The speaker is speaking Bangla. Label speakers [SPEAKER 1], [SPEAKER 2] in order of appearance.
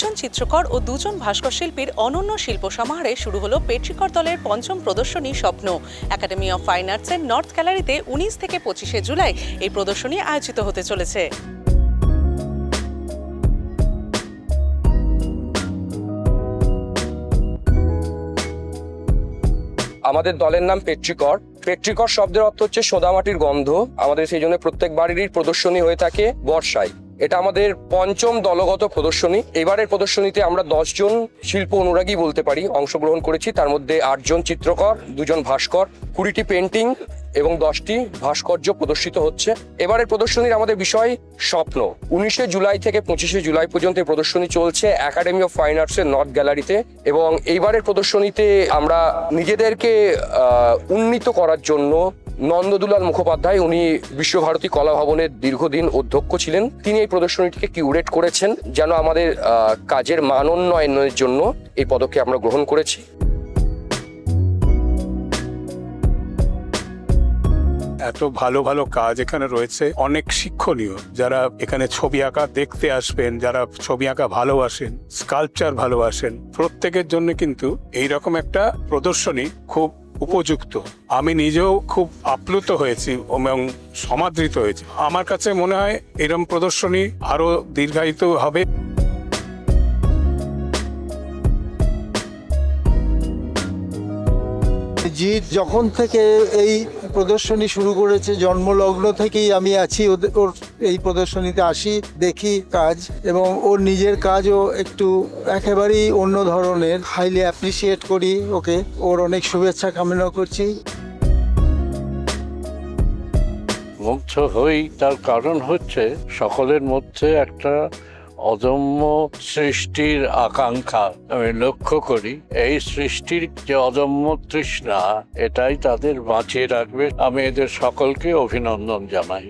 [SPEAKER 1] একজন চিত্রকর ও দুজন ভাস্কর শিল্পীর অনন্য শিল্প সমাহারে শুরু হলো পেট্রিকর দলের পঞ্চম প্রদর্শনী স্বপ্ন। একাডেমি অফ ফাইন আর্টসের নর্থ গ্যালারিতে 19 থেকে 25শে জুলাই এই প্রদর্শনী আয়োজিত হতে চলেছে।
[SPEAKER 2] আমাদের দলের নাম পেট্রিকর। পেট্রিকর শব্দের অর্থ হচ্ছে সোদামাটির গন্ধ। আমাদের সেই জন্য প্রত্যেক বাড়িরই প্রদর্শনী হয়ে থাকে বর্ষায়। এটা আমাদের পঞ্চম দলগত প্রদর্শনী। এবারের প্রদর্শনীতে আমরা 10 জন শিল্প অনুরাগী বলতে পারি অংশগ্রহণ করেছি। তার মধ্যে 8 জন চিত্রকর, 2 জন ভাস্কর, 20টি পেন্টিং এবং 10টি ভাস্কর্য প্রদর্শিত হচ্ছে। এবারের প্রদর্শনীর আমাদের বিষয় স্বপ্ন। 19শে জুলাই থেকে 25শে জুলাই পর্যন্ত এই প্রদর্শনী চলছে একাডেমি অফ ফাইন আর্টসের নর্থ গ্যালারিতে। এবং এইবারের প্রদর্শনীতে আমরা নিজেদেরকে উন্নীত করার জন্য নন্দদুলাল মুখোপাধ্যায়, উনি বিশ্বভারতী কলা ভবনের দীর্ঘদিন অধ্যক্ষ ছিলেন, তিনি এই প্রদর্শনীটিকে কিউরেট করেছেন। যেন আমাদের কাজের মান উন্নয়নের জন্য এই পদক্ষেপ আমরা গ্রহণ করেছি।
[SPEAKER 3] এত ভালো ভালো কাজ এখানে রয়েছে, অনেক শিক্ষণীয়। যারা এখানে ছবি আঁকা দেখতে আসবেন, যারা ছবি আঁকা ভালোবাসেন, স্কাল্পচার ভালোবাসেন, প্রত্যেকের জন্য কিন্তু এইরকম একটা প্রদর্শনী খুব উপযুক্ত। আমি নিজেও খুব আপ্লুত হয়েছি এবং সমাদৃত হয়েছি। আমার কাছে মনে হয় এরকম প্রদর্শনী আরো দীর্ঘায়িত হবে।
[SPEAKER 4] জিৎ যখন থেকে এই প্রদর্শনী শুরু করেছে, জন্মলগ্ন থেকেই আমি আছি ওর এই প্রদর্শনীতে আসি, দেখি কাজ, এবং ওর নিজের কাজও একটু একেবারেই অন্য ধরনের। হাইলি অ্যাপ্রিসিয়েট করি ওকে, ওর অনেক শুভেচ্ছা কামনা করছি।
[SPEAKER 5] মুগ্ধ হই, তার কারণ হচ্ছে সকলের মধ্যে একটা অদম্য সৃষ্টির আকাঙ্ক্ষা আমি লক্ষ্য করি। এই সৃষ্টির যে অদম্য তৃষ্ণা, এটাই তাদের বাঁচিয়ে রাখবে। আমি এদের সকলকে অভিনন্দন জানাই।